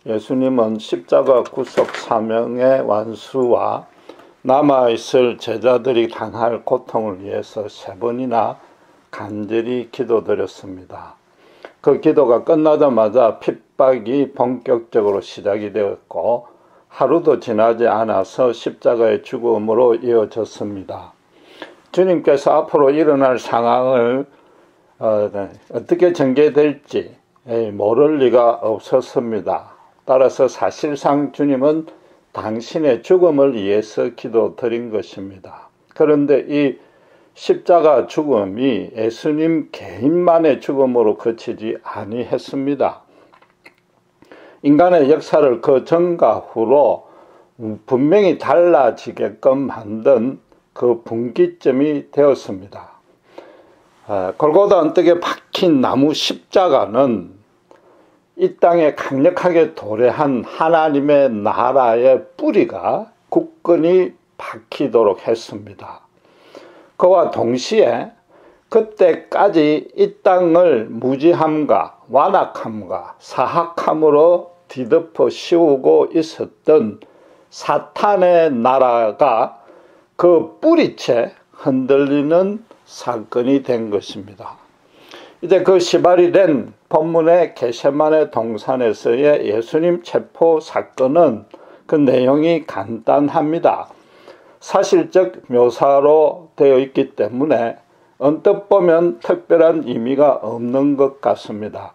예수님은 십자가 구속 사명의 완수와 남아있을 제자들이 당할 고통을 위해서 3번이나 간절히 기도드렸습니다. 그 기도가 끝나자마자 핍박이 본격적으로 시작이 되었고 하루도 지나지 않아서 십자가의 죽음으로 이어졌습니다. 주님께서 앞으로 일어날 상황을 어떻게 전개될지 모를 리가 없었습니다. 따라서 사실상 주님은 당신의 죽음을 위해서 기도드린 것입니다. 그런데 이 십자가 죽음이 예수님 개인만의 죽음으로 그치지 아니했습니다. 인간의 역사를 그 전과 후로 분명히 달라지게끔 만든 그 분기점이 되었습니다. 골고다 언덕에 박힌 나무 십자가는 이 땅에 강력하게 도래한 하나님의 나라의 뿌리가 굳건히 박히도록 했습니다. 그와 동시에 그때까지 이 땅을 무지함과 완악함과 사악함으로 뒤덮어 씌우고 있었던 사탄의 나라가 그 뿌리채 흔들리는 사건이 된 것입니다. 이제 그 시발이 된 본문의 겟세마네 동산에서의 예수님 체포 사건은 그 내용이 간단합니다. 사실적 묘사로 되어 있기 때문에 언뜻 보면 특별한 의미가 없는 것 같습니다.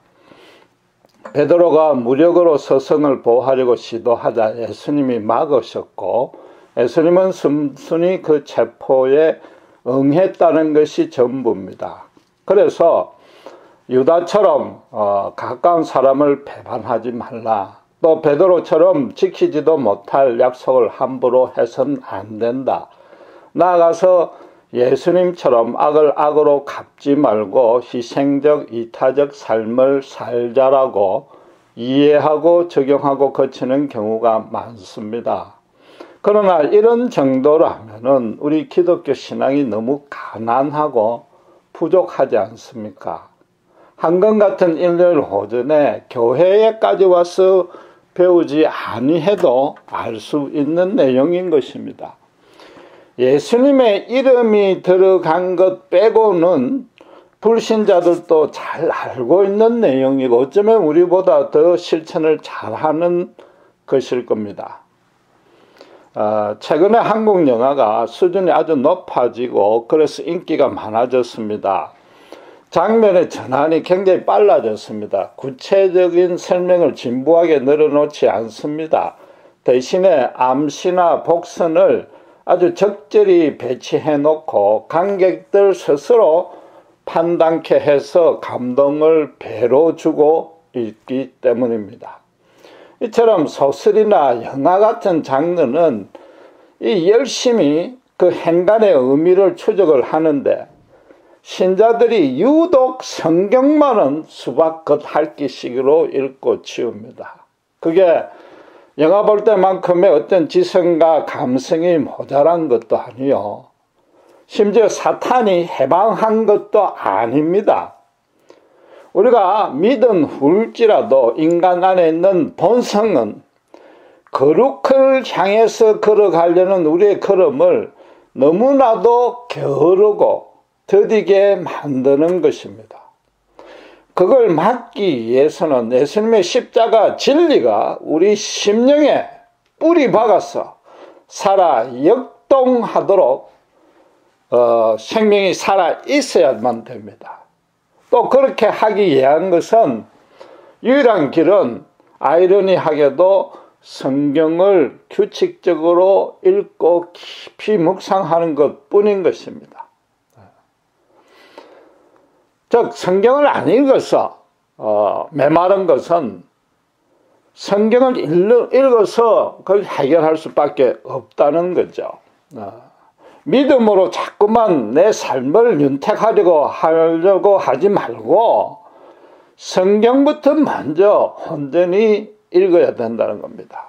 베드로가 무력으로 스승을 보호하려고 시도하자 예수님이 막으셨고 예수님은 순순히 그 체포에 응했다는 것이 전부입니다. 그래서 유다처럼 가까운 사람을 배반하지 말라. 또 베드로처럼 지키지도 못할 약속을 함부로 해서는 안 된다. 나아가서 예수님처럼 악을 악으로 갚지 말고 희생적 이타적 삶을 살자라고 이해하고 적용하고 거치는 경우가 많습니다. 그러나 이런 정도라면은 우리 기독교 신앙이 너무 가난하고 부족하지 않습니까? 한건 같은 일요일 오전에 교회에까지 와서 배우지 아니해도 알 수 있는 내용인 것입니다. 예수님의 이름이 들어간 것 빼고는 불신자들도 잘 알고 있는 내용이고 어쩌면 우리보다 더 실천을 잘하는 것일 겁니다. 최근에 한국 영화가 수준이 아주 높아지고 그래서 인기가 많아졌습니다. 장면의 전환이 굉장히 빨라졌습니다. 구체적인 설명을 진부하게 늘어놓지 않습니다. 대신에 암시나 복선을 아주 적절히 배치해 놓고 관객들 스스로 판단케 해서 감동을 배로 주고 있기 때문입니다. 이처럼 소설이나 영화 같은 장르는 열심히 그 행간의 의미를 추적을 하는데 신자들이 유독 성경만은 수박겉핥기식으로 읽고 치웁니다. 그게 영화 볼 때만큼의 어떤 지성과 감성이 모자란 것도 아니요. 심지어 사탄이 해방한 것도 아닙니다. 우리가 믿은 후일지라도 인간 안에 있는 본성은 거룩을 향해서 걸어가려는 우리의 걸음을 너무나도 게으르고 더디게 만드는 것입니다. 그걸 막기 위해서는 예수님의 십자가 진리가 우리 심령에 뿌리 박아서 살아 역동하도록 생명이 살아 있어야만 됩니다. 또 그렇게 하기 위한 것은 유일한 길은 아이러니하게도 성경을 규칙적으로 읽고 깊이 묵상하는 것뿐인 것입니다. 즉 성경을 안 읽어서 메마른 것은 성경을 읽어서 그걸 해결할 수밖에 없다는 거죠. 믿음으로 자꾸만 내 삶을 윤택하려고 하지 말고 성경부터 먼저 온전히 읽어야 된다는 겁니다.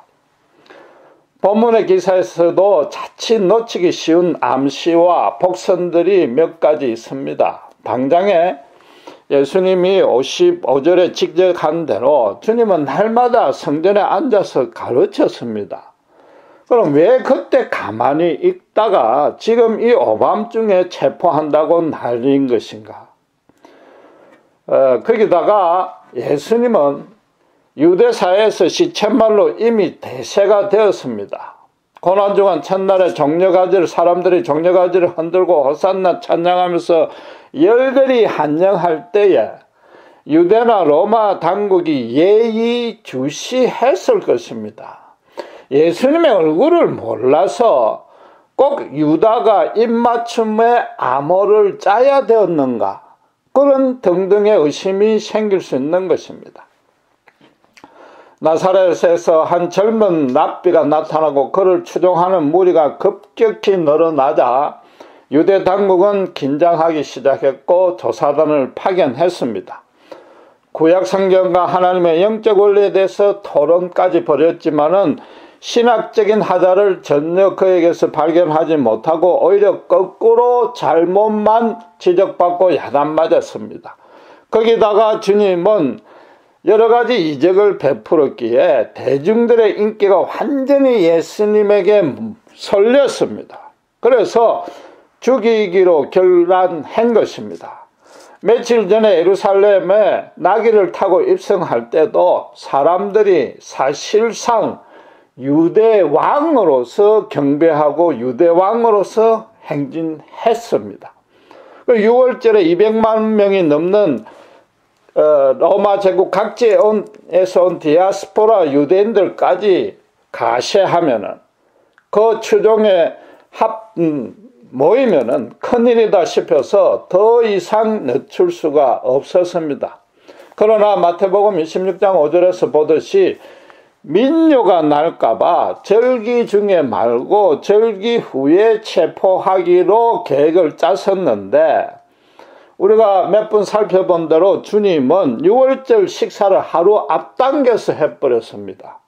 본문의 기사에서도 자칫 놓치기 쉬운 암시와 복선들이 몇 가지 있습니다. 당장에 예수님이 55절에 직접한 대로 주님은 날마다 성전에 앉아서 가르쳤습니다. 그럼 왜 그때 가만히 있다가 지금 이 오밤중에 체포한다고 난리인 것인가? 거기다가 예수님은 유대사에서 시쳇말로 이미 대세가 되었습니다. 고난중한 첫날에 종려가지를 사람들이 종려가지를 흔들고 호산나 찬양하면서 열렬히 환영할 때에 유대나 로마 당국이 예의주시했을 것입니다. 예수님의 얼굴을 몰라서 꼭 유다가 입맞춤에 암호를 짜야 되었는가, 그런 등등의 의심이 생길 수 있는 것입니다. 나사렛에서 한 젊은 랍비가 나타나고 그를 추종하는 무리가 급격히 늘어나자 유대 당국은 긴장하기 시작했고 조사단을 파견했습니다. 구약 성경과 하나님의 영적 원리에 대해서 토론까지 벌였지만은 신학적인 하자를 전혀 그에게서 발견하지 못하고 오히려 거꾸로 잘못만 지적받고 야단맞았습니다. 거기다가 주님은 여러 가지 이적을 베풀었기에 대중들의 인기가 완전히 예수님에게 쏠렸습니다. 그래서 죽이기로 결단한 것입니다. 며칠 전에 예루살렘에 나귀를 타고 입성할 때도 사람들이 사실상 유대왕으로서 경배하고 유대왕으로서 행진했습니다. 6월절에 200만 명이 넘는 로마 제국 각지에서 온 디아스포라 유대인들까지 가세하면은 그 추종에 모이면은 큰일이다 싶어서 더 이상 늦출 수가 없었습니다. 그러나 마태복음 26장 5절에서 보듯이 민요가 날까봐 절기 중에 말고 절기 후에 체포하기로 계획을 짰었는데, 우리가 몇 번 살펴본 대로 주님은 6월절 식사를 하루 앞당겨서 해버렸습니다.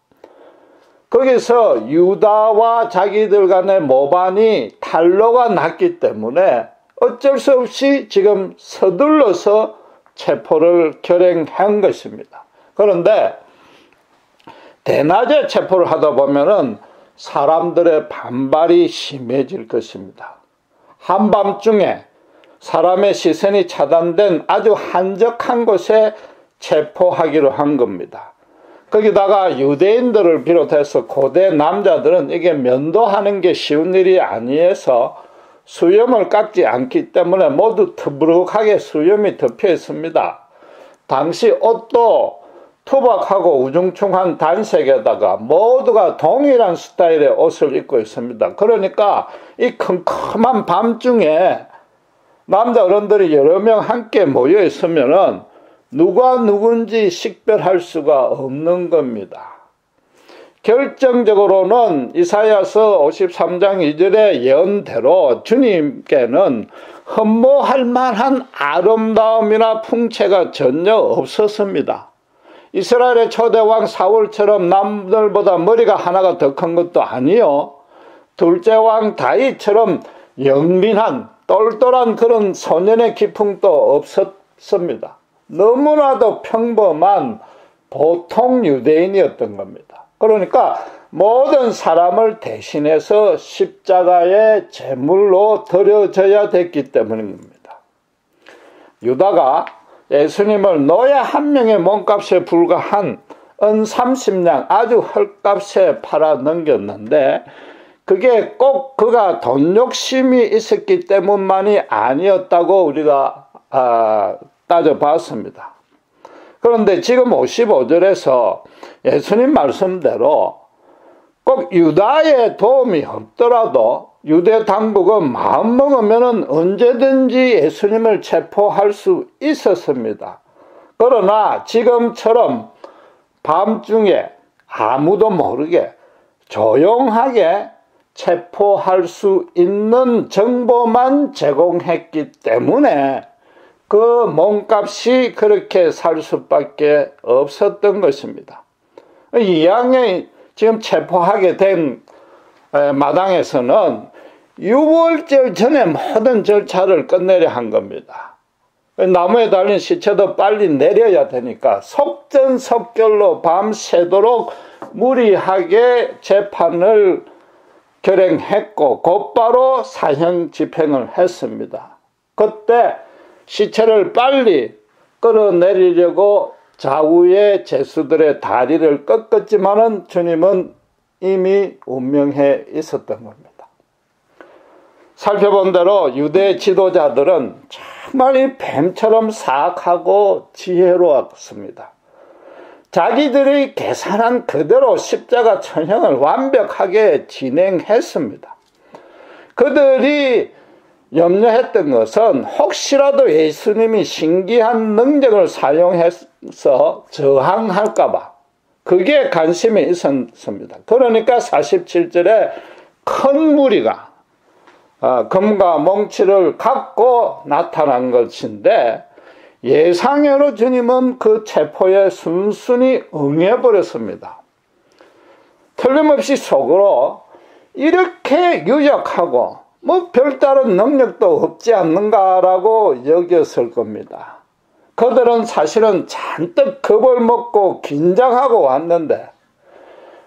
거기서 유다와 자기들 간의 모반이 탄로가 났기 때문에 어쩔 수 없이 지금 서둘러서 체포를 결행한 것입니다. 그런데 대낮에 체포를 하다 보면은 사람들의 반발이 심해질 것입니다. 한밤중에 사람의 시선이 차단된 아주 한적한 곳에 체포하기로 한 겁니다. 거기다가 유대인들을 비롯해서 고대 남자들은 이게 면도하는 게 쉬운 일이 아니어서 수염을 깎지 않기 때문에 모두 터부룩하게 수염이 덮여 있습니다. 당시 옷도 투박하고 우중충한 단색에다가 모두가 동일한 스타일의 옷을 입고 있습니다. 그러니까 이 컴컴한 밤중에 남자 어른들이 여러 명 함께 모여 있으면은 누가 누군지 식별할 수가 없는 겁니다. 결정적으로는 이사야서 53장 2절의 예언대로 주님께는 흠모할 만한 아름다움이나 풍채가 전혀 없었습니다. 이스라엘의 초대왕 사울처럼 남들보다 머리가 하나가 더 큰 것도 아니요, 둘째 왕 다윗처럼 영민한 똘똘한 그런 소년의 기풍도 없었습니다. 너무나도 평범한 보통 유대인이었던 겁니다. 그러니까 모든 사람을 대신해서 십자가의 제물로 드려져야 됐기 때문입니다. 유다가 예수님을 노예 한 명의 몸값에 불과한 은 30냥 아주 헐값에 팔아 넘겼는데, 그게 꼭 그가 돈 욕심이 있었기 때문만이 아니었다고 우리가 따져봤습니다. 그런데 지금 55절에서 예수님 말씀대로 꼭 유다의 도움이 없더라도 유대 당국은 마음먹으면 언제든지 예수님을 체포할 수 있었습니다. 그러나 지금처럼 밤중에 아무도 모르게 조용하게 체포할 수 있는 정보만 제공했기 때문에 그 몸값이 그렇게 살 수밖에 없었던 것입니다. 이왕에 지금 체포하게 된 마당에서는 6월절 전에 모든 절차를 끝내려 한 겁니다. 나무에 달린 시체도 빨리 내려야 되니까 속전속결로 밤새도록 무리하게 재판을 결행했고 곧바로 사형 집행을 했습니다. 그때 시체를 빨리 끌어내리려고 좌우의 죄수들의 다리를 꺾었지만은 주님은 이미 운명해 있었던 겁니다. 살펴본 대로 유대 지도자들은 정말 이 뱀처럼 사악하고 지혜로웠습니다. 자기들이 계산한 그대로 십자가 천형을 완벽하게 진행했습니다. 그들이 염려했던 것은 혹시라도 예수님이 신기한 능력을 사용해서 저항할까봐 그게 관심이 있었습니다. 그러니까 47절에 큰 무리가 금과 몽치를 갖고 나타난 것인데 예상외로 주님은 그 체포에 순순히 응해버렸습니다. 틀림없이 속으로 이렇게 유력하고 별다른 능력도 없지 않는가라고 여겼을 겁니다. 그들은 사실은 잔뜩 겁을 먹고 긴장하고 왔는데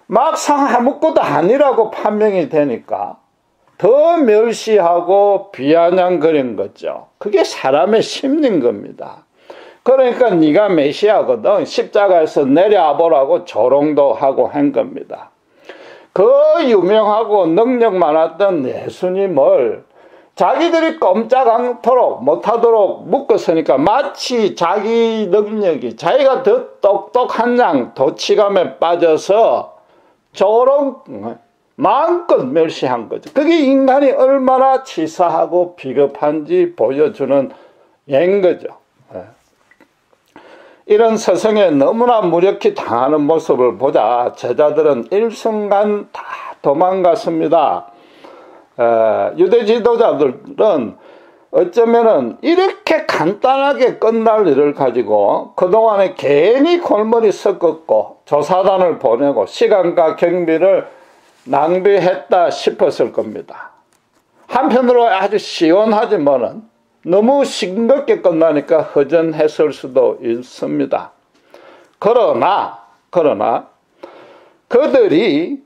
막상 아무것도 아니라고 판명이 되니까 더 멸시하고 비아냥거린 거죠. 그게 사람의 심리인 겁니다. 그러니까 네가 메시아거든 십자가에서 내려와 보라고 조롱도 하고 한 겁니다. 그 유명하고 능력 많았던 예수님을 자기들이 꼼짝 않도록 못하도록 묶었으니까 마치 자기 능력이 자기가 더 똑똑한 양 도치감에 빠져서 조롱 마음껏 멸시한 거죠. 그게 인간이 얼마나 치사하고 비겁한지 보여주는 예인 거죠. 이런 서성에 너무나 무력히 당하는 모습을 보자 제자들은 일순간 다 도망갔습니다. 유대 지도자들은 어쩌면은 이렇게 간단하게 끝날 일을 가지고 그동안에 괜히 골머리 섞었고 조사단을 보내고 시간과 경비를 낭비했다 싶었을 겁니다. 한편으로 아주 시원하지만은 너무 싱겁게 끝나니까 허전했을 수도 있습니다. 그러나 그들이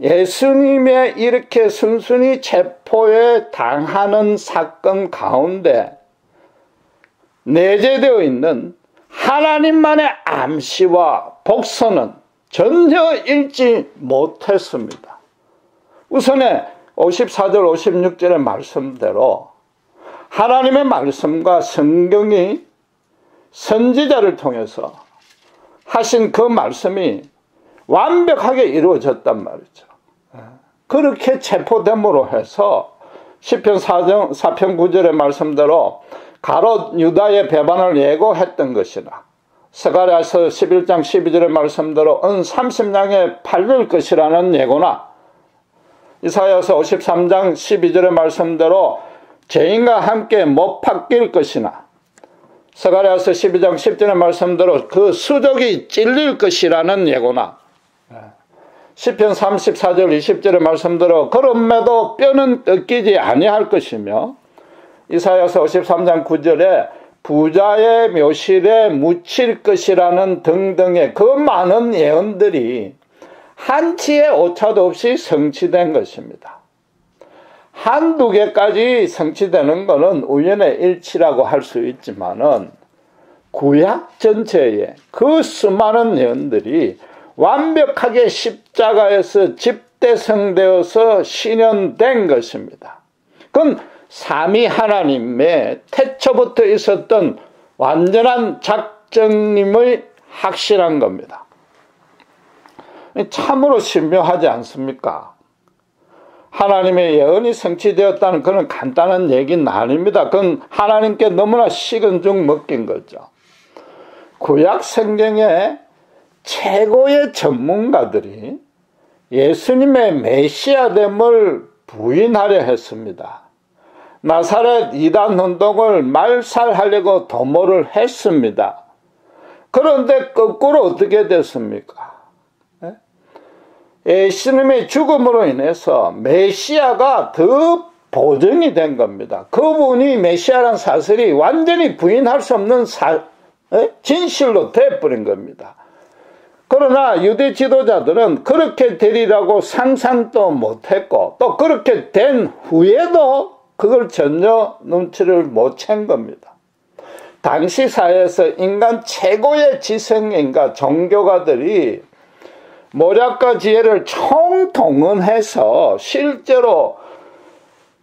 예수님의 이렇게 순순히 체포에 당하는 사건 가운데 내재되어 있는 하나님만의 암시와 복선은 전혀 읽지 못했습니다. 우선에 54절 56절의 말씀대로 하나님의 말씀과 성경이 선지자를 통해서 하신 그 말씀이 완벽하게 이루어졌단 말이죠. 그렇게 체포됨으로 해서 시편 4편 9절의 말씀대로 가롯 유다의 배반을 예고했던 것이나 스가랴서 11장 12절의 말씀대로 은 30냥에 팔릴 것이라는 예고나 이사야서 53장 12절의 말씀대로 죄인과 함께 못 박힐 것이나 스가랴서 12장 10절의 말씀대로 그 수족이 찔릴 것이라는 예고나 시편 34절 20절의 말씀대로 그럼에도 뼈는 뜯기지 아니할 것이며 이사야서 53장 9절에 부자의 묘실에 묻힐 것이라는 등등의 그 많은 예언들이 한치의 오차도 없이 성취된 것입니다. 한두 개까지 성취되는 것은 우연의 일치라고 할 수 있지만은 구약 전체에 그 수많은 예언들이 완벽하게 십자가에서 집대성되어서 실현된 것입니다. 그건 삼위 하나님의 태초부터 있었던 완전한 작정임의 확실한 겁니다. 참으로 신묘하지 않습니까? 하나님의 예언이 성취되었다는 그런 간단한 얘기는 아닙니다. 그건 하나님께 너무나 식은 죽 먹긴 거죠. 구약 성경의 최고의 전문가들이 예수님의 메시아됨을 부인하려 했습니다. 나사렛 이단 운동을 말살하려고 도모를 했습니다. 그런데 거꾸로 어떻게 됐습니까? 예수님의 죽음으로 인해서 메시아가 더 보증이 된 겁니다. 그분이 메시아라는 사실이 완전히 부인할 수 없는 진실로 돼버린 겁니다. 그러나 유대 지도자들은 그렇게 되리라고 상상도 못했고 또 그렇게 된 후에도 그걸 전혀 눈치를 못 챈 겁니다. 당시 사회에서 인간 최고의 지성인과 종교가들이 모략과 지혜를 총동원해서 실제로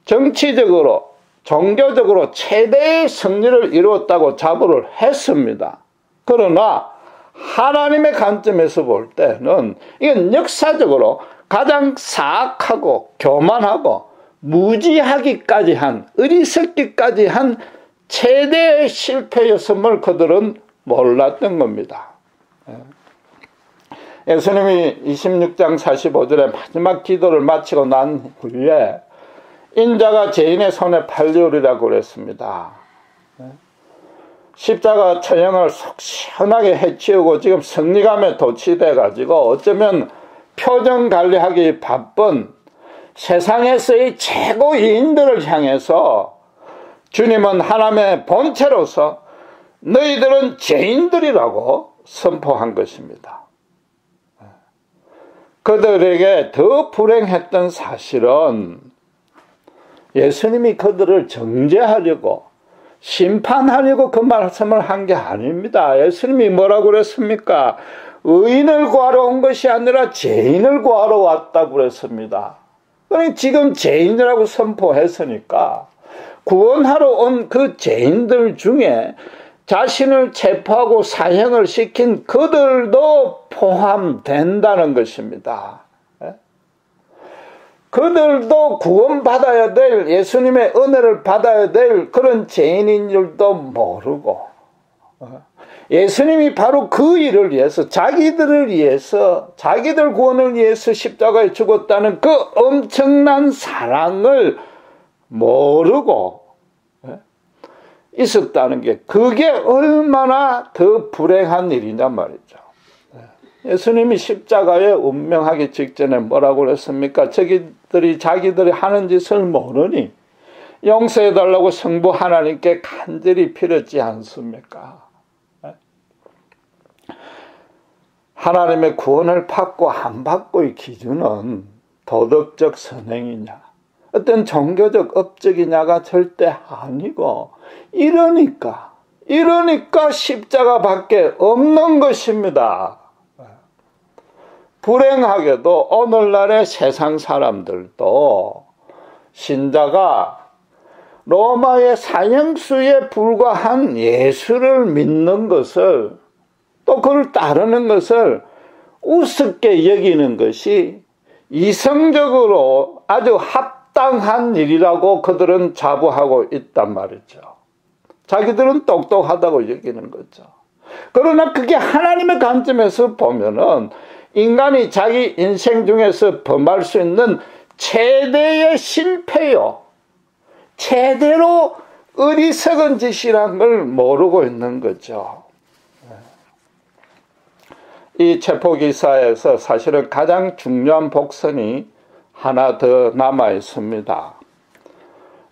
정치적으로 종교적으로 최대의 승리를 이루었다고 자부를 했습니다. 그러나 하나님의 관점에서 볼 때는 이건 역사적으로 가장 사악하고 교만하고 무지하기까지 한, 어리석기까지 한 최대의 실패였음을 그들은 몰랐던 겁니다. 예수님이 26장 45절에 마지막 기도를 마치고 난 후에 인자가 죄인의 손에 팔리우리라고 그랬습니다. 십자가 처형을 속 시원하게 해치우고 지금 승리감에 도취돼 가지고 어쩌면 표정 관리하기 바쁜 세상에서의 최고인들을 향해서 주님은 하나님의 본체로서 너희들은 죄인들이라고 선포한 것입니다. 그들에게 더 불행했던 사실은 예수님이 그들을 정죄하려고 심판하려고 그 말씀을 한 게 아닙니다. 예수님이 뭐라고 그랬습니까? 의인을 구하러 온 것이 아니라 죄인을 구하러 왔다고 그랬습니다. 그러니 지금 죄인이라고 선포했으니까 구원하러 온 그 죄인들 중에 자신을 체포하고 사형을 시킨 그들도 포함된다는 것입니다. 그들도 구원받아야 될, 예수님의 은혜를 받아야 될 그런 죄인인 줄도 모르고 예수님이 바로 그 일을 위해서, 자기들을 위해서, 자기들 구원을 위해서 십자가에 죽었다는 그 엄청난 사랑을 모르고 있었다는 게, 그게 얼마나 더 불행한 일이냐 말이죠. 예수님이 십자가에 운명하기 직전에 뭐라고 그랬습니까? 자기들이 하는 짓을 모르니 용서해달라고 성부 하나님께 간절히 빌었지 않습니까? 하나님의 구원을 받고 안 받고의 기준은 도덕적 선행이냐, 어떤 종교적 업적이냐가 절대 아니고, 이러니까 십자가밖에 없는 것입니다. 불행하게도 오늘날의 세상 사람들도 신자가 로마의 사형수에 불과한 예수를 믿는 것을, 또 그걸 따르는 것을 우습게 여기는 것이 이성적으로 아주 합당한 일이라고 그들은 자부하고 있단 말이죠. 자기들은 똑똑하다고 여기는 거죠. 그러나 그게 하나님의 관점에서 보면은 인간이 자기 인생 중에서 범할 수 있는 최대의 실패요, 최대로 어리석은 짓이란 걸 모르고 있는 거죠. 이 체포기사에서 사실은 가장 중요한 복선이 하나 더 남아 있습니다.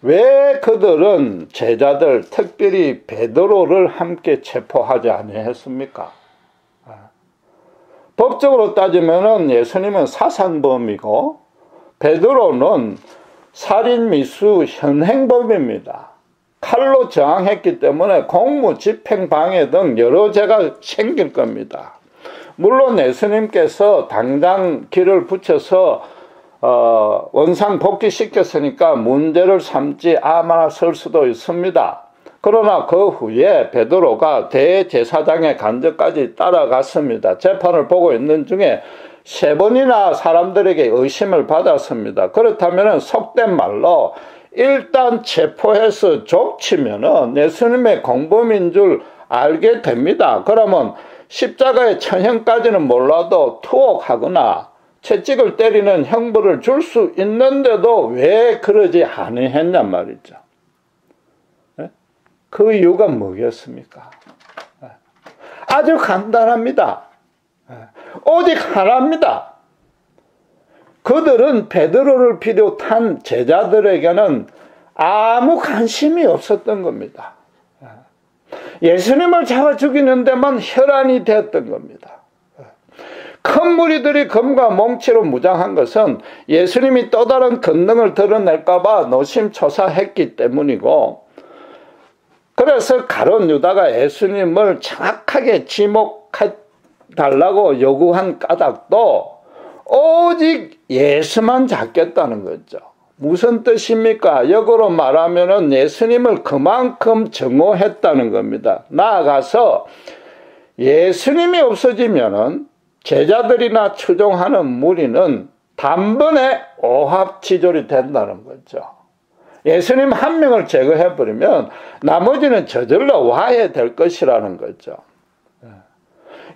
왜 그들은 제자들, 특별히 베드로를 함께 체포하지 아니했습니까? 법적으로 따지면은 예수님은 사상범이고 베드로는 살인미수 현행범입니다. 칼로 저항했기 때문에 공무집행방해 등 여러 죄가 생길 겁니다. 물론 예수님께서 당장 길을 붙여서 원상 복귀시켰으니까 문제를 삼지 않았을 수도 있습니다. 그러나 그 후에 베드로가 대제사장의 간접까지 따라갔습니다. 재판을 보고 있는 중에 3번이나 사람들에게 의심을 받았습니다. 그렇다면 속된 말로 일단 체포해서 족치면은 예수님의 공범인 줄 알게 됩니다. 그러면 십자가의 천형까지는 몰라도 투옥하거나 채찍을 때리는 형벌을 줄 수 있는데도 왜 그러지 아니했냔 말이죠. 그 이유가 뭐겠습니까? 아주 간단합니다. 오직 하나입니다. 그들은 베드로를 비롯한 제자들에게는 아무 관심이 없었던 겁니다. 예수님을 잡아 죽이는 데만 혈안이 되었던 겁니다. 큰 무리들이 검과 몽치로 무장한 것은 예수님이 또 다른 권능을 드러낼까봐 노심초사했기 때문이고, 그래서 가룟 유다가 예수님을 정확하게 지목해달라고 요구한 까닭도 오직 예수만 잡겠다는 거죠. 무슨 뜻입니까? 역으로 말하면은 예수님을 그만큼 증오했다는 겁니다. 나아가서 예수님이 없어지면은 제자들이나 추종하는 무리는 단번에 오합지졸이 된다는 거죠. 예수님 한 명을 제거해버리면 나머지는 저절로 와해될 것이라는 거죠.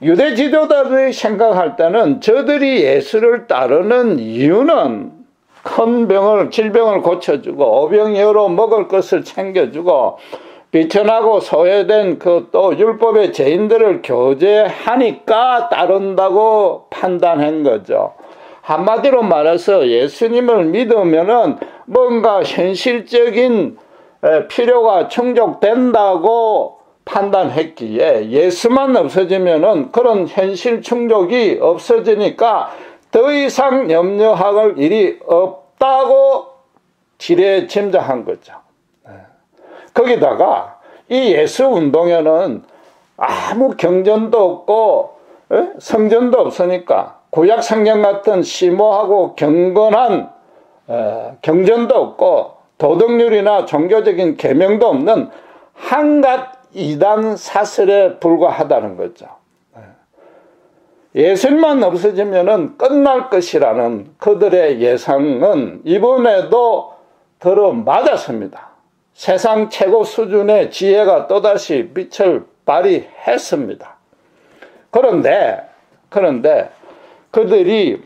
유대 지도자들이 생각할 때는 저들이 예수를 따르는 이유는 큰 질병을 고쳐주고 오병이어로 먹을 것을 챙겨주고 비천하고 소외된 또 율법의 죄인들을 교제하니까 따른다고 판단한 거죠. 한마디로 말해서 예수님을 믿으면은 뭔가 현실적인 필요가 충족된다고 판단했기에 예수만 없어지면은 그런 현실 충족이 없어지니까 더 이상 염려할 일이 없다고 지레 짐작한 거죠. 거기다가 이 예수 운동에는 아무 경전도 없고 성전도 없으니까 구약 성경 같은 심오하고 경건한 경전도 없고 도덕률이나 종교적인 계명도 없는 한갓 이단 사설에 불과하다는 거죠. 예수님만 없어지면은 끝날 것이라는 그들의 예상은 이번에도 들어맞았습니다. 세상 최고 수준의 지혜가 또다시 빛을 발휘했습니다. 그런데 그들이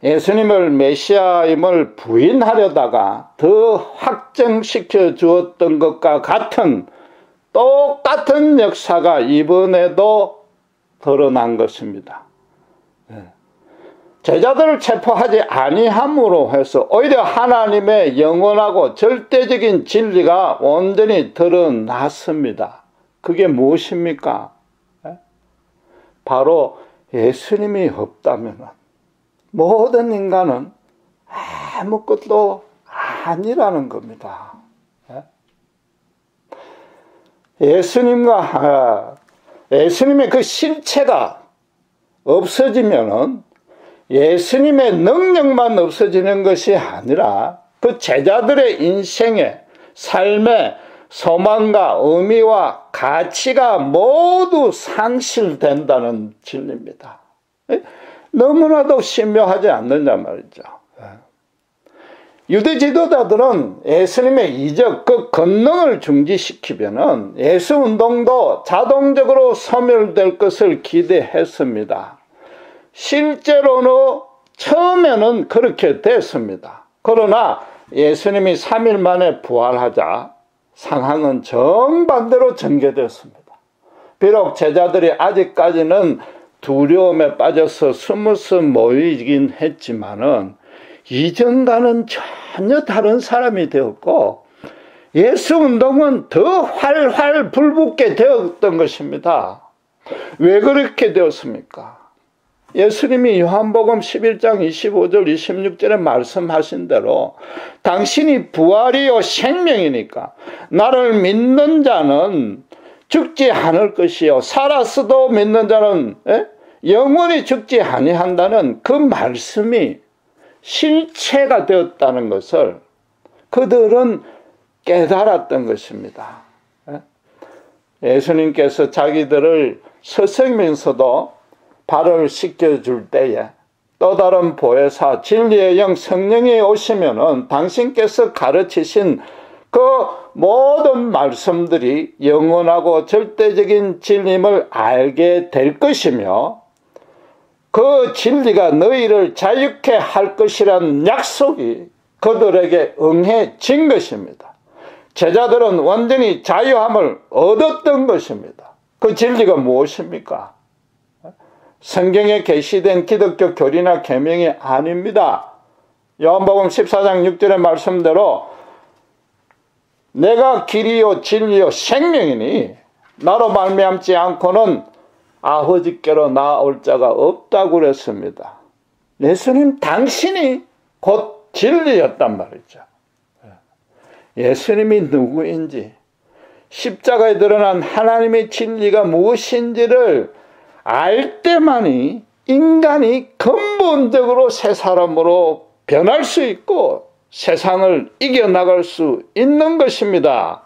예수님을 메시아임을 부인하려다가 더 확정시켜 주었던 것과 같은 똑같은 역사가 이번에도 드러난 것입니다. 제자들을 체포하지 아니함으로 해서 오히려 하나님의 영원하고 절대적인 진리가 온전히 드러났습니다. 그게 무엇입니까? 바로 예수님이 없다면 모든 인간은 아무것도 아니라는 겁니다. 예수님의 그 실체가 없어지면은 예수님의 능력만 없어지는 것이 아니라 그 제자들의 인생의 삶의 소망과 의미와 가치가 모두 상실된다는 진리입니다. 너무나도 신묘하지 않느냐 말이죠. 유대 지도자들은 예수님의 이적, 그 권능을 중지시키면은 예수 운동도 자동적으로 소멸될 것을 기대했습니다. 실제로는 처음에는 그렇게 됐습니다. 그러나 예수님이 3일 만에 부활하자 상황은 정반대로 전개됐습니다. 비록 제자들이 아직까지는 두려움에 빠져서 스무스 모이긴 했지만은 이전과는 전혀 다른 사람이 되었고 예수 운동은 더 활활 불붙게 되었던 것입니다. 왜 그렇게 되었습니까? 예수님이 요한복음 11장 25절 26절에 말씀하신 대로 당신이 부활이요 생명이니까 나를 믿는 자는 죽지 않을 것이요 살았어도 믿는 자는 영원히 죽지 아니한다는 그 말씀이 실체가 되었다는 것을 그들은 깨달았던 것입니다. 예수님께서 자기들을 서성이면서도 발을 씻겨줄 때에 또 다른 보혜사 진리의 영 성령이 오시면은 당신께서 가르치신 그 모든 말씀들이 영원하고 절대적인 진리임을 알게 될 것이며 그 진리가 너희를 자유케 할 것이라는 약속이 그들에게 응해진 것입니다. 제자들은 완전히 자유함을 얻었던 것입니다. 그 진리가 무엇입니까? 성경에 게시된 기독교 교리나 계명이 아닙니다. 요한복음 14장 6절의 말씀대로 내가 길이요 진리요 생명이니 나로 말미암지 않고는 아버지께로 나아올 자가 없다고 그랬습니다. 예수님 당신이 곧 진리였단 말이죠. 예수님이 누구인지, 십자가에 드러난 하나님의 진리가 무엇인지를 알 때만이 인간이 근본적으로 새 사람으로 변할 수 있고 세상을 이겨나갈 수 있는 것입니다.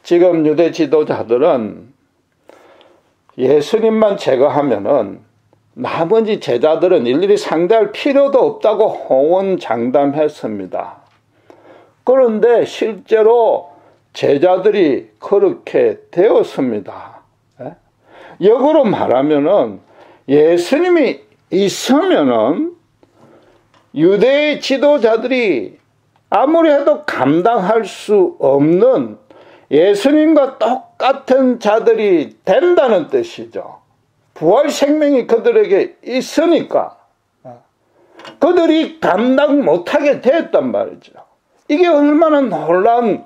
지금 유대 지도자들은 예수님만 제거하면은 나머지 제자들은 일일이 상대할 필요도 없다고 호언장담했습니다. 그런데 실제로 제자들이 그렇게 되었습니다. 역으로 말하면은 예수님이 있으면은 유대의 지도자들이 아무리 해도 감당할 수 없는 예수님과 똑같은 자들이 된다는 뜻이죠. 부활 생명이 그들에게 있으니까 그들이 감당 못하게 되었단 말이죠. 이게 얼마나 놀라운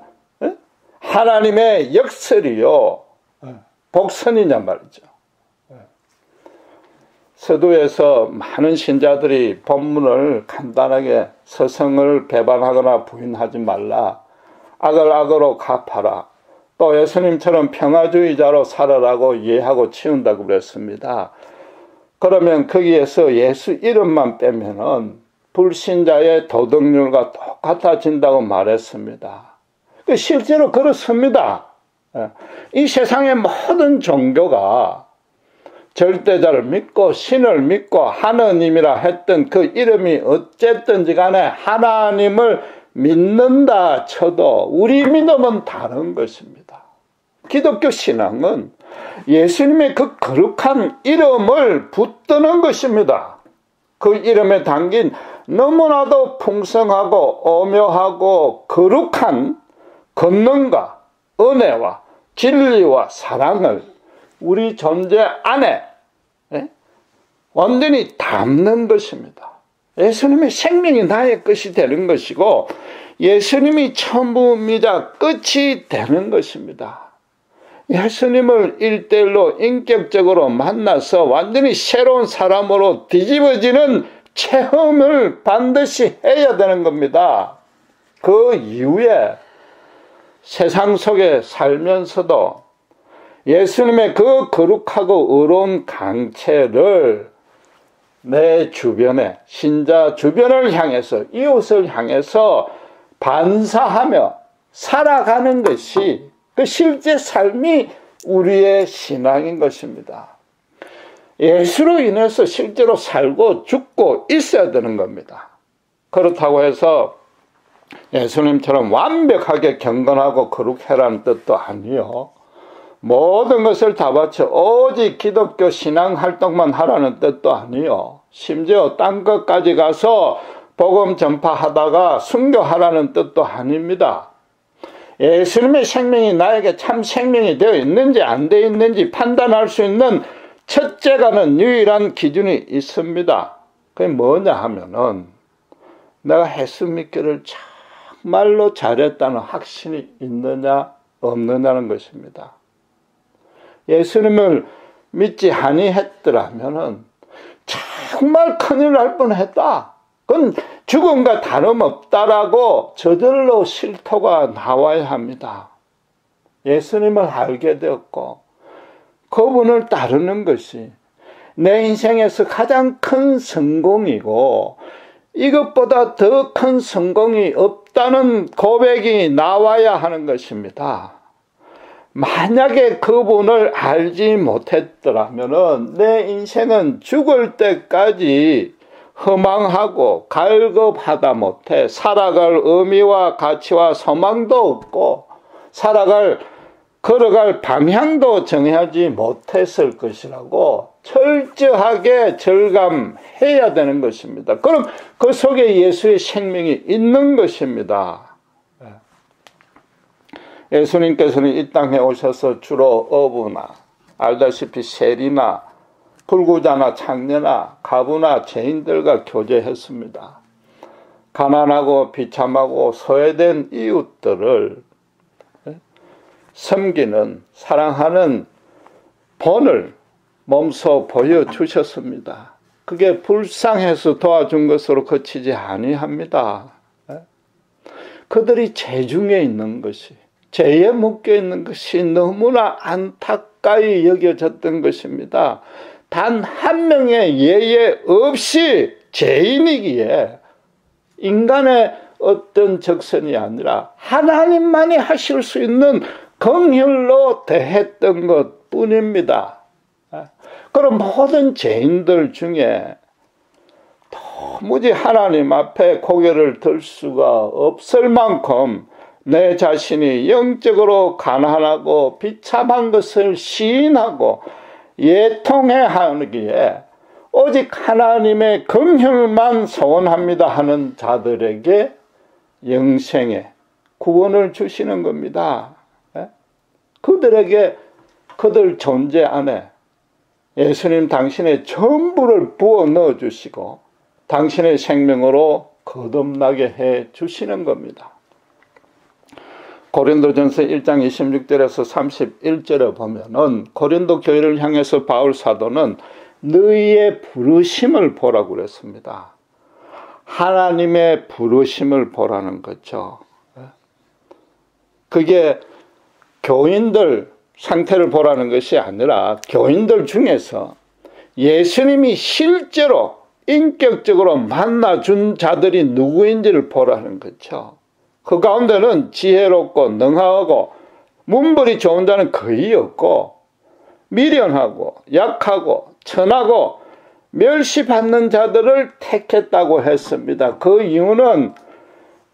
하나님의 역설이요 복선이냐 말이죠. 서두에서 많은 신자들이 본문을 간단하게 서성을 배반하거나 부인하지 말라, 악을 악으로 갚아라, 또 예수님처럼 평화주의자로 살아라고 이해하고 치운다고 그랬습니다. 그러면 거기에서 예수 이름만 빼면은 불신자의 도덕률과 똑같아진다고 말했습니다. 실제로 그렇습니다. 이 세상의 모든 종교가 절대자를 믿고 신을 믿고 하느님이라 했던 그 이름이 어쨌든지 간에 하나님을 믿는다 쳐도 우리 믿음은 다른 것입니다. 기독교 신앙은 예수님의 그 거룩한 이름을 붙드는 것입니다. 그 이름에 담긴 너무나도 풍성하고 오묘하고 거룩한 권능과 은혜와 진리와 사랑을 우리 존재 안에 완전히 담는 것입니다. 예수님의 생명이 나의 것이 되는 것이고 예수님이 전부이자 끝이 되는 것입니다. 예수님을 1:1로 인격적으로 만나서 완전히 새로운 사람으로 뒤집어지는 체험을 반드시 해야 되는 겁니다. 그 이후에 세상 속에 살면서도 예수님의 그 거룩하고 의로운 강체를 내 주변에, 신자 주변을 향해서, 이웃을 향해서 반사하며 살아가는 것이 그 실제 삶이 우리의 신앙인 것입니다. 예수로 인해서 실제로 살고 죽고 있어야 되는 겁니다. 그렇다고 해서 예수님처럼 완벽하게 경건하고 거룩해라는 뜻도 아니요. 모든 것을 다 바쳐 오직 기독교 신앙 활동만 하라는 뜻도 아니요. 심지어 딴 것까지 가서 복음 전파하다가 순교하라는 뜻도 아닙니다. 예수님의 생명이 나에게 참 생명이 되어 있는지 안 되어 있는지 판단할 수 있는 첫째가는 유일한 기준이 있습니다. 그게 뭐냐 하면은 내가 예수 믿기를 정말로 잘했다는 확신이 있느냐 없느냐는 것입니다. 예수님을 믿지 아니했더라면은 정말 큰일 날 뻔했다. 그건 죽음과 다름없다라고 저절로 실토가 나와야 합니다. 예수님을 알게 되었고 그분을 따르는 것이 내 인생에서 가장 큰 성공이고 이것보다 더 큰 성공이 없다는 고백이 나와야 하는 것입니다. 만약에 그분을 알지 못했더라면 내 인생은 죽을 때까지 허망하고 갈급하다 못해 살아갈 의미와 가치와 소망도 없고 걸어갈 방향도 정하지 못했을 것이라고 철저하게 절감해야 되는 것입니다. 그럼 그 속에 예수의 생명이 있는 것입니다. 예수님께서는 이 땅에 오셔서 주로 어부나 알다시피 세리나 불구자나 창녀나 과부나 죄인들과 교제했습니다. 가난하고 비참하고 소외된 이웃들을 섬기는, 사랑하는 본을 몸소 보여주셨습니다. 그게 불쌍해서 도와준 것으로 그치지 아니합니다. 그들이 죄중에 있는 것이, 죄에 묶여 있는 것이 너무나 안타까이 여겨졌던 것입니다. 단 한 명의 예외 없이 죄인이기에 인간의 어떤 적선이 아니라 하나님만이 하실 수 있는 긍휼로 대했던 것 뿐입니다. 그럼 모든 죄인들 중에 도무지 하나님 앞에 고개를 들 수가 없을 만큼 내 자신이 영적으로 가난하고 비참한 것을 시인하고 예통해야 하기에 오직 하나님의 긍휼만 소원합니다 하는 자들에게 영생의 구원을 주시는 겁니다. 그들에게 그들 존재 안에 예수님 당신의 전부를 부어 넣어 주시고 당신의 생명으로 거듭나게 해 주시는 겁니다. 고린도전서 1장 26절에서 31절에 보면은 고린도 교회를 향해서 바울 사도는 너희의 부르심을 보라고 그랬습니다. 하나님의 부르심을 보라는 거죠. 그게 교인들 상태를 보라는 것이 아니라 교인들 중에서 예수님이 실제로 인격적으로 만나준 자들이 누구인지를 보라는 거죠. 그 가운데는 지혜롭고 능하고 문벌이 좋은 자는 거의 없고 미련하고 약하고 천하고 멸시받는 자들을 택했다고 했습니다. 그 이유는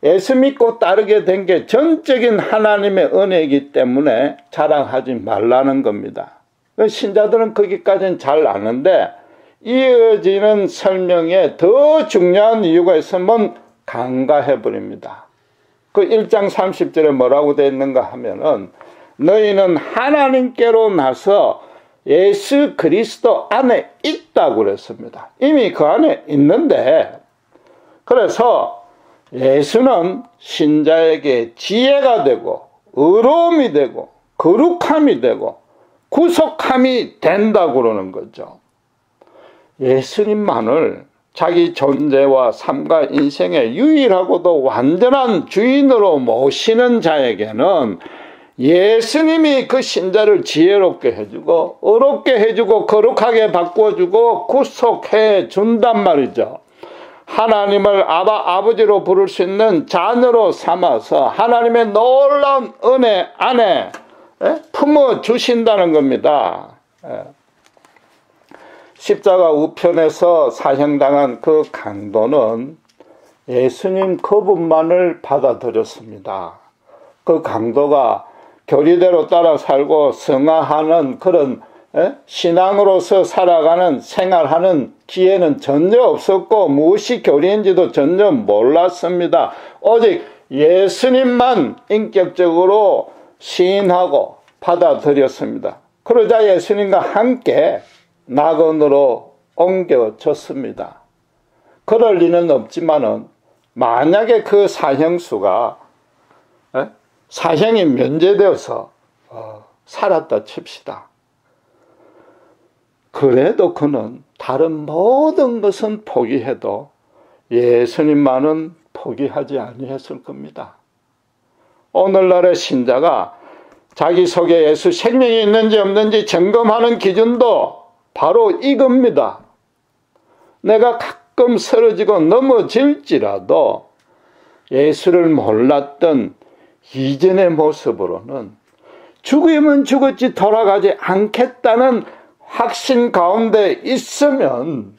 예수 믿고 따르게 된 게 전적인 하나님의 은혜이기 때문에 자랑하지 말라는 겁니다. 신자들은 거기까지는 잘 아는데 이어지는 설명에 더 중요한 이유가 있으면 간과해버립니다. 그 1장 30절에 뭐라고 되어 있는가 하면은 너희는 하나님께로 나서 예수 그리스도 안에 있다고 그랬습니다. 이미 그 안에 있는데, 그래서 예수는 신자에게 지혜가 되고 의로움이 되고 거룩함이 되고 구속함이 된다고 그러는 거죠. 예수님만을 자기 존재와 삶과 인생의 유일하고도 완전한 주인으로 모시는 자에게는 예수님이 그 신자를 지혜롭게 해주고 의롭게 해주고 거룩하게 바꿔주고 구속해 준단 말이죠. 하나님을 아버지로 부를 수 있는 자녀로 삼아서 하나님의 놀라운 은혜 안에 품어주신다는 겁니다. 십자가 우편에서 사형당한 그 강도는 예수님 그분만을 받아들였습니다. 그 강도가 교리대로 따라 살고 성화하는 그런 신앙으로서 살아가는 생활하는 기회는 전혀 없었고 무엇이 교리인지도 전혀 몰랐습니다. 오직 예수님만 인격적으로 시인하고 받아들였습니다. 그러자 예수님과 함께 낙원으로 옮겨졌습니다. 그럴 리는 없지만은 만약에 그 사형수가 사형이 면제되어서 살았다 칩시다. 그래도 그는 다른 모든 것은 포기해도 예수님만은 포기하지 아니했을 겁니다. 오늘날의 신자가 자기 속에 예수 생명이 있는지 없는지 점검하는 기준도 바로 이겁니다. 내가 가끔 쓰러지고 넘어질지라도 예수를 몰랐던 이전의 모습으로는 죽으면 죽었지 돌아가지 않겠다는 확신 가운데 있으면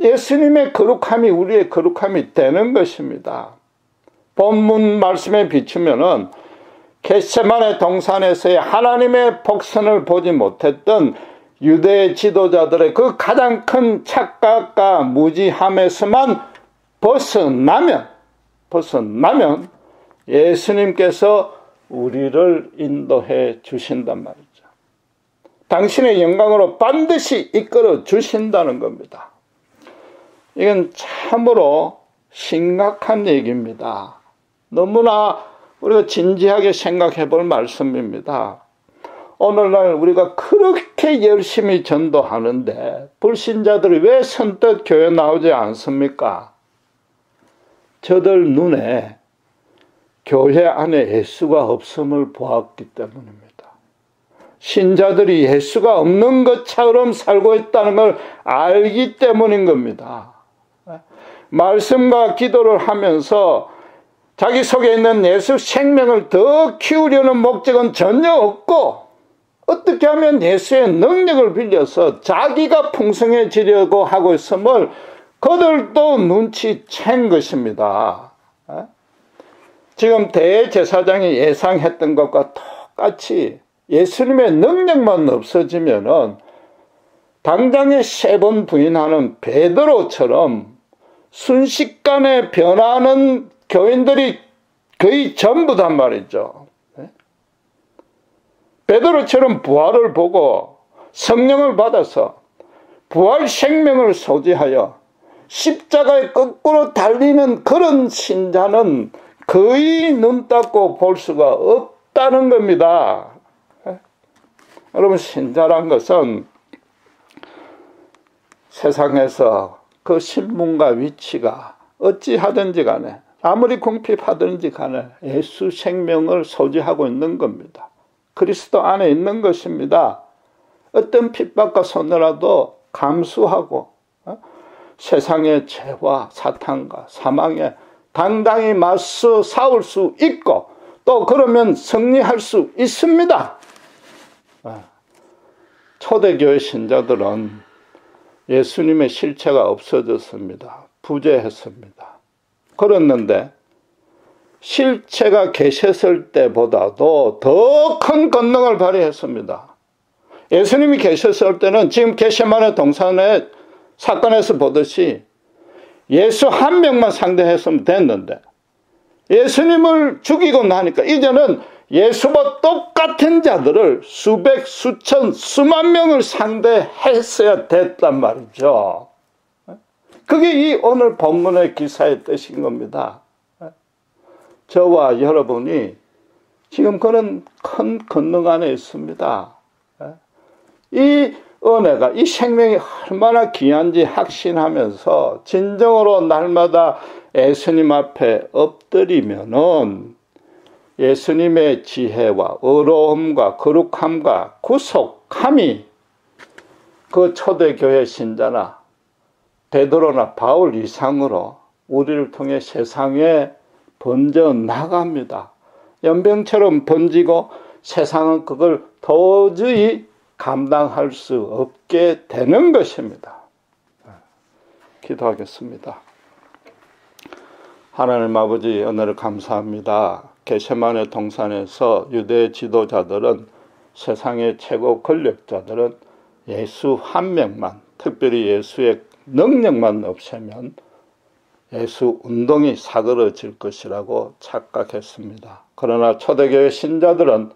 예수님의 거룩함이 우리의 거룩함이 되는 것입니다. 본문 말씀에 비추면은 겟세마네 동산에서의 하나님의 복선을 보지 못했던 유대 지도자들의 그 가장 큰 착각과 무지함에서만 벗어나면 예수님께서 우리를 인도해 주신단 말이죠. 당신의 영광으로 반드시 이끌어 주신다는 겁니다. 이건 참으로 심각한 얘기입니다. 너무나 우리가 진지하게 생각해 볼 말씀입니다. 오늘날 우리가 그렇게 열심히 전도하는데 불신자들이 왜 선뜻 교회 나오지 않습니까? 저들 눈에 교회 안에 예수가 없음을 보았기 때문입니다. 신자들이 예수가 없는 것처럼 살고 있다는 걸 알기 때문인 겁니다. 말씀과 기도를 하면서 자기 속에 있는 예수 생명을 더 키우려는 목적은 전혀 없고, 어떻게 하면 예수의 능력을 빌려서 자기가 풍성해지려고 하고 있음을 그들도 눈치챈 것입니다. 지금 대제사장이 예상했던 것과 똑같이 예수님의 능력만 없어지면은 당장에 3번 부인하는 베드로처럼 순식간에 변하는 교인들이 거의 전부단 말이죠. 베드로처럼 부활을 보고 성령을 받아서 부활 생명을 소지하여 십자가에 거꾸로 달리는 그런 신자는 거의 눈 닫고 볼 수가 없다는 겁니다. 여러분, 신자란 것은 세상에서 그 신분과 위치가 어찌하든지 간에 아무리 궁핍하든지 간에 예수 생명을 소지하고 있는 겁니다. 그리스도 안에 있는 것입니다. 어떤 핍박과 손해라도 감수하고 세상의 죄와 사탄과 사망에 당당히 맞서 싸울 수 있고, 또 그러면 승리할 수 있습니다. 초대교회 신자들은 예수님의 실체가 없어졌습니다. 부재했습니다. 그랬는데 실체가 계셨을 때보다도 더 큰 권능을 발휘했습니다. 예수님이 계셨을 때는 지금 겟세마네 동산의 사건에서 보듯이 예수 한 명만 상대했으면 됐는데, 예수님을 죽이고 나니까 이제는 예수와 똑같은 자들을 수백, 수천, 수만 명을 상대했어야 됐단 말이죠. 그게 이 오늘 본문의 기사의 뜻인 겁니다. 저와 여러분이 지금 그런 큰 권능 안에 있습니다. 이 은혜가, 이 생명이 얼마나 귀한지 확신하면서 진정으로 날마다 예수님 앞에 엎드리면은 예수님의 지혜와 의로움과 거룩함과 구속함이 그 초대교회 신자나 베드로나 바울 이상으로 우리를 통해 세상에 번져 나갑니다. 연병처럼 번지고 세상은 그걸 도저히 감당할 수 없게 되는 것입니다. 기도하겠습니다. 하나님 아버지, 오늘 감사합니다. 겟세마네 동산에서 유대 지도자들은, 세상의 최고 권력자들은 예수 한 명만, 특별히 예수의 능력만 없애면 예수 운동이 사그러질 것이라고 착각했습니다. 그러나 초대교회 신자들은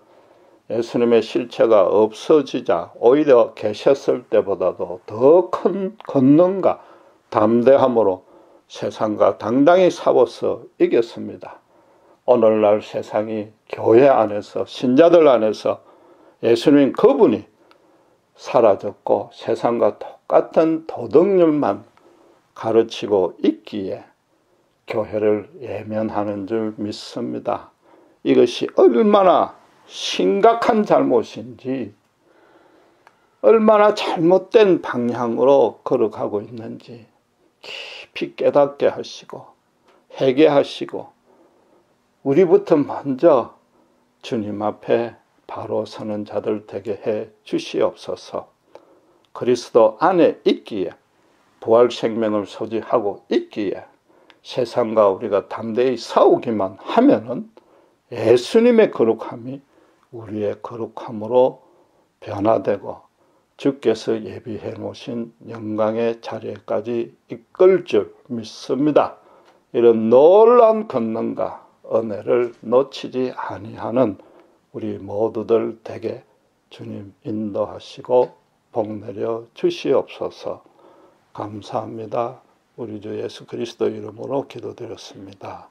예수님의 실체가 없어지자 오히려 계셨을 때보다도 더 큰 권능과 담대함으로 세상과 당당히 싸워서 이겼습니다. 오늘날 세상이 교회 안에서, 신자들 안에서 예수님 그분이 사라졌고 세상과 똑같은 도덕률만 가르치고 있기에 교회를 예면하는 줄 믿습니다. 이것이 얼마나 심각한 잘못인지, 얼마나 잘못된 방향으로 걸어가고 있는지 깊이 깨닫게 하시고 회개하시고 우리부터 먼저 주님 앞에 바로 서는 자들 되게 해 주시옵소서. 그리스도 안에 있기에, 부활 생명을 소지하고 있기에 세상과 우리가 담대히 싸우기만 하면은 예수님의 거룩함이 우리의 거룩함으로 변화되고 주께서 예비해 놓으신 영광의 자리에까지 이끌 줄 믿습니다. 이런 놀라운 권능과 은혜를 놓치지 아니하는 우리 모두들 되게 주님 인도하시고 복 내려 주시옵소서. 감사합니다. 우리 주 예수 그리스도 이름으로 기도드렸습니다.